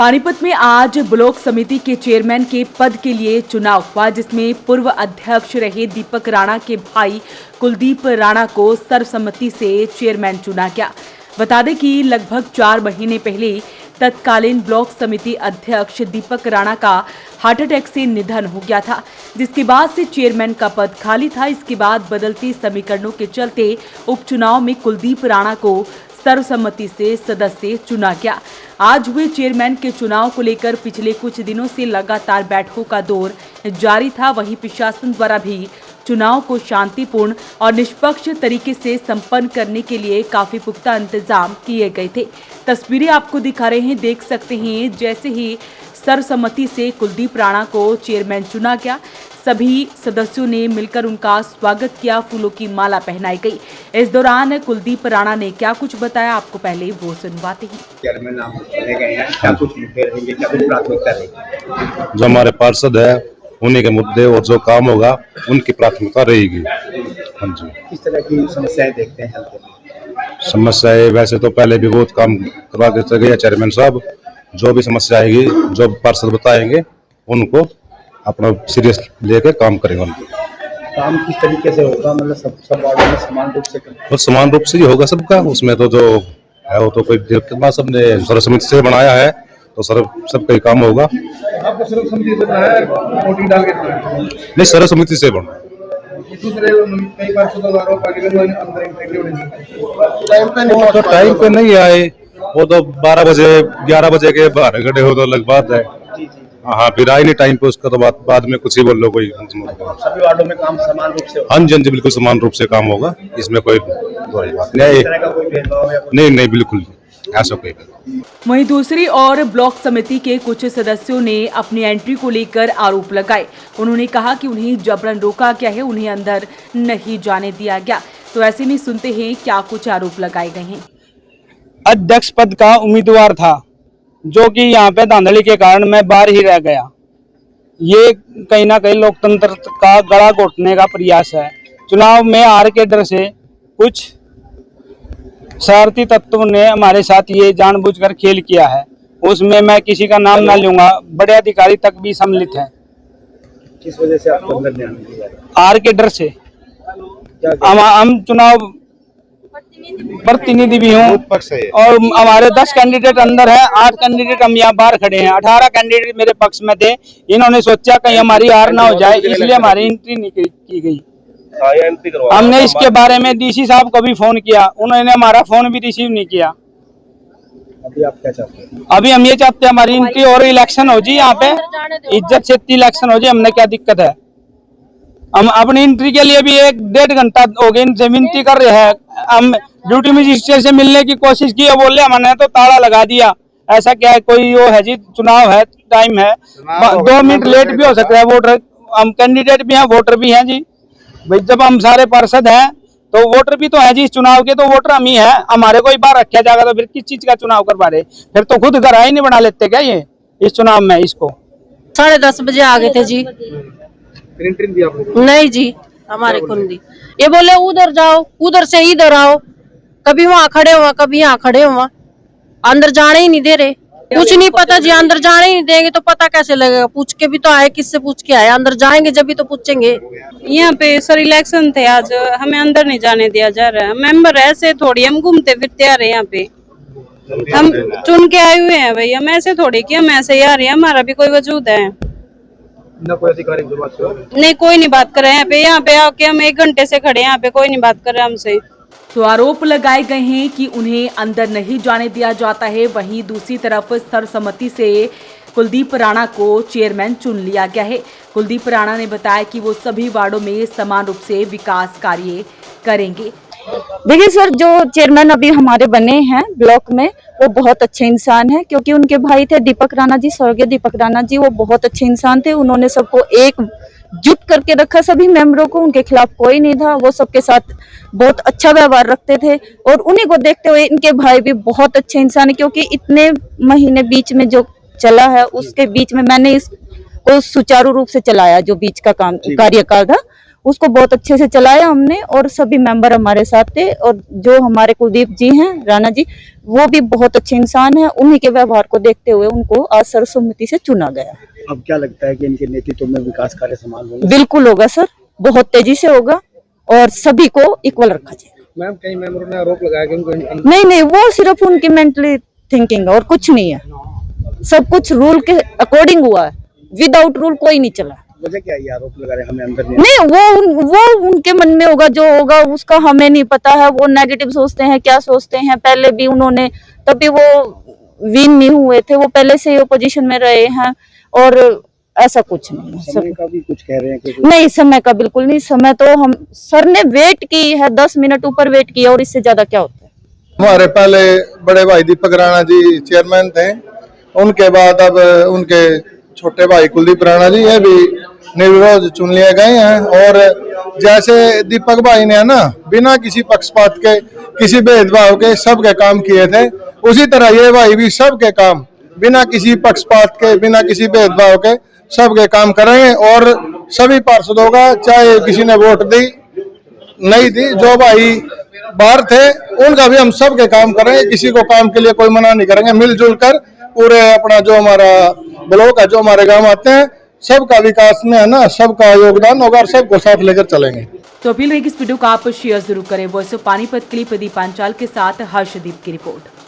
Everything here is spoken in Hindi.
पानीपत में आज ब्लॉक समिति के चेयरमैन के पद के लिए चुनाव हुआ, जिसमें पूर्व अध्यक्ष रहे दीपक राणा के भाई कुलदीप राणा को सर्वसम्मति से चेयरमैन चुना गया। बता दें कि लगभग 4 महीने पहले तत्कालीन ब्लॉक समिति अध्यक्ष दीपक राणा का हार्ट अटैक से निधन हो गया था, जिसके बाद से चेयरमैन का पद खाली था। इसके बाद बदलते समीकरणों के चलते उपचुनाव में कुलदीप राणा को सर्वसम्मति से सदस्य चुना गया। आज हुए चेयरमैन के चुनाव को लेकर पिछले कुछ दिनों से लगातार बैठकों का दौर जारी था। वहीं प्रशासन द्वारा भी चुनाव को शांतिपूर्ण और निष्पक्ष तरीके से संपन्न करने के लिए काफी पुख्ता इंतजाम किए गए थे। तस्वीरें आपको दिखा रहे हैं, देख सकते हैं। जैसे ही सर्वसम्मति से कुलदीप राणा को चेयरमैन चुना गया, सभी सदस्यों ने मिलकर उनका स्वागत किया, फूलों की माला पहनाई गई। इस दौरान कुलदीप राणा ने क्या कुछ बताया, आपको पहले वो सुनवाते हैं। चेयरमैन आप चुने गए हैं, क्या कुछ मुद्दे रहेंगे, क्या कुछ प्राथमिकता रहेगी? जो हमारे पार्षद है उन्हीं के मुद्दे और जो काम होगा उनकी प्राथमिकता रहेगी। हाँ जी। किस तरह की समस्याएं देखते हैं? समस्याएं वैसे तो पहले भी बहुत काम करवा के चले गए चेयरमैन साहब। जो भी समस्या आएगी, जो पार्षद बताएंगे, उनको अपना सीरियस लेके काम करेंगे। उनके काम किस तरीके से होगा, मतलब सब वार्डों में समान रूप से और समान रूप से ही होगा सबका। उसमें तो जो है वो तो कोई दिक्कत ना, सबने सर्वसम्मति से बनाया है तो सबका ही काम होगा। आपको सर्वसम्मति से बनाया है, वोटिंग डाल के नहीं, सर्वसम्मति से बना। दूसरे कई बार वो तो टाइम पे नहीं आए, वो तो 12 बजे 11 बजे के बाहर खड़े हो तो अलग बात है। हाँ, फिर आए नहीं टाइम पे, उसका तो बाद में कुछ ही बोल लो। कोई सभी वार्डों में काम समान रूप से? हाँ जी, बिल्कुल समान रूप से काम होगा, इसमें कोई बात नहीं। नहीं, बिल्कुल ऐसा कोई नहीं। वहीं दूसरी ओर ब्लॉक समिति के कुछ सदस्यों ने अपनी एंट्री को लेकर आरोप लगाए। उन्होंने कहा कि उन्हें जबरन रोका गया है, उन्हें अंदर नहीं जाने दिया गया। तो ऐसे में सुनते हैं क्या कुछ आरोप लगाए गए हैं। अध्यक्ष पद का उम्मीदवार था, जो कि यहाँ पे धांधली के कारण मैं बाहर ही रह गया। ये कहीं ना कहीं लोकतंत्र का गला घोटने का प्रयास है। चुनाव में हार के डर से कुछ शरारती तत्वों ने हमारे साथ ये जानबूझकर खेल किया है। उसमें मैं किसी का नाम ना लूंगा, बड़े अधिकारी तक भी सम्मिलित है। किस वजह से आपको अंदर नहीं आने दिया? हार के डर से। हम चुनाव प्रतिनिधि भी हूँ और हमारे 10 कैंडिडेट अंदर है, 8 कैंडिडेट हम यहाँ बाहर खड़े हैं। 18 कैंडिडेट मेरे पक्ष में थे। इन्होंने सोचा कहीं हमारी हार ना हो जाए, इसलिए हमारी एंट्री नहीं की गई। हमने इसके बारे में डीसी साहब को भी फोन किया, उन्होंने हमारा फोन भी रिसीव नहीं किया। अभी आप क्या चाहते हैं? अभी हम ये चाहते हैं हमारी एंट्री और इलेक्शन हो जी, यहाँ पे इज्जत से इलेक्शन हो जाए। हमने क्या दिक्कत है? हम अपनी एंट्री के लिए भी 1-1.5 घंटा हो गए इनसे विनती कर रहे हैं। हम ड्यूटी मजिस्ट्रेट से मिलने की कोशिश की, बोले हमने तो ताला लगा दिया। ऐसा क्या है, कोई वो है जी, चुनाव है, टाइम है, 2 मिनट लेट भी हो सकता है। वोटर, हम कैंडिडेट भी हैं, वोटर भी हैं जी भाई। जब हम सारे पार्षद हैं तो वोटर भी तो है जी, इस चुनाव के तो वोटर हम ही हैं। हमारे को ही बाहर रखा जाएगा तो फिर किस चीज का चुनाव करवा रहे? फिर तो खुद घर ही नहीं बना लेते क्या ये इस चुनाव में? इसको 10:30 बजे आ गए थे जी। नहीं जी, हमारे को नहीं। ये बोले उधर जाओ, उधर से इधर आओ, कभी वहाँ खड़े हुआ, कभी यहाँ खड़े हुआ, अंदर जाने ही नहीं दे रहे। कुछ नहीं पता जी, अंदर जाने ही नहीं देंगे तो पता कैसे लगेगा? पूछ के भी तो आए, किससे पूछ के आए? अंदर जाएंगे जब भी तो पूछेंगे। यहाँ पे सर इलेक्शन थे आज, हमें अंदर नहीं जाने दिया जा रहा है। मेंबर ऐसे थोड़ी हम घूमते फिरते आ रहे हैं, यहाँ पे हम चुन के आए हुए हैं भाई। हम ऐसे थोड़ी कि हम ऐसे ही आ रहे हैं, हमारा भी कोई वजूद है ना? कोई अधिकारी से बात करो? नहीं, कोई नहीं बात कर रहे हैं। यहाँ पे आके हम 1 घंटे से खड़े हैं, यहाँ पे कोई नहीं बात कर रहा हमसे। तो आरोप लगाए गए हैं कि उन्हें अंदर नहीं जाने दिया जाता है। वहीं दूसरी तरफ सर्वसम्मति से कुलदीप राणा को चेयरमैन चुन लिया गया है। कुलदीप राणा ने बताया कि वो सभी वार्डों में समान रूप से विकास कार्य करेंगे। देखिए सर, जो चेयरमैन अभी हमारे बने हैं ब्लॉक में, वो बहुत अच्छे इंसान हैं, क्योंकि उनके भाई थे दीपक राणा जी, स्वर्गीय दीपक राणा जी। वो बहुत अच्छे इंसान थे। उन्होंने सबको एकजुट करके रखा, सभी मेंबरों को। उनके खिलाफ कोई नहीं था। वो सबके साथ बहुत अच्छा व्यवहार रखते थे और उन्हीं को देखते हुए इनके भाई भी बहुत अच्छे इंसान है, क्योंकि इतने महीने बीच में जो चला है, उसके बीच में मैंने इसको सुचारू रूप से चलाया। जो बीच का काम कार्यकाल था उसको बहुत अच्छे से चलाया हमने, और सभी मेंबर हमारे साथ थे। और जो हमारे कुलदीप जी हैं, राणा जी, वो भी बहुत अच्छे इंसान हैं। उन्हीं के व्यवहार को देखते हुए उनको आज सर्वसम्मति से चुना गया। अब क्या लगता है कि इनके नेतृत्व में विकास कार्य समान होंगे? बिल्कुल होगा सर, बहुत तेजी से होगा और सभी को इक्वल रखा जाएगा। मैम, कई मेंबरों ने आरोप लगाया कि उनको नहीं, वो सिर्फ उनकी मेंटली थिंकिंग है और कुछ नहीं है। सब कुछ रूल के अकॉर्डिंग हुआ है, विदाउट रूल कोई नहीं चला। वजह क्या है ये आरोप लगा रहे हैं? हमें अंदर नहीं, वो उनके मन में होगा, जो होगा उसका हमें नहीं पता है। वो नेगेटिव सोचते हैं, क्या सोचते हैं। पहले भी उन्होंने, तभी वो विन नहीं हुए थे, वो पहले से ही ओपोजिशन में रहे हैं, और ऐसा कुछ नहीं है। समय का भी कुछ कह रहे हैं कि नहीं, समय का बिल्कुल नहीं। समय तो हम सर ने वेट की है, 10 मिनट ऊपर वेट किया, और इससे ज्यादा क्या होता है। हमारे पहले बड़े भाई दीपक राणा जी चेयरमैन थे, उनके बाद अब उनके छोटे भाई कुलदीप राणा जी ये भी निर्विरोध चुन लिए गए हैं। और जैसे दीपक भाई ने ना बिना किसी पक्षपात के, किसी भेदभाव के सबके काम किए थे, उसी तरह ये भाई भी सबके काम बिना किसी पक्षपात के, बिना किसी भेदभाव के सबके काम करेंगे। और सभी पार्षदों का, चाहे किसी ने वोट दी नहीं दी, जो भाई बाहर थे उनका भी हम सबके काम करेंगे। किसी को काम के लिए कोई मना नहीं करेंगे। मिलजुल कर पूरे अपना जो हमारा ब्लॉक है, जो हमारे गांव आते हैं, सबका विकास में है ना, सबका योगदान होगा और सबको साथ लेकर चलेंगे। तो अपील रहेगी इस वीडियो को आप शेयर जरूर करें। वॉइस ऑफ पानीपत के लिए प्रदीप पांचाल के साथ हर्षदीप की रिपोर्ट।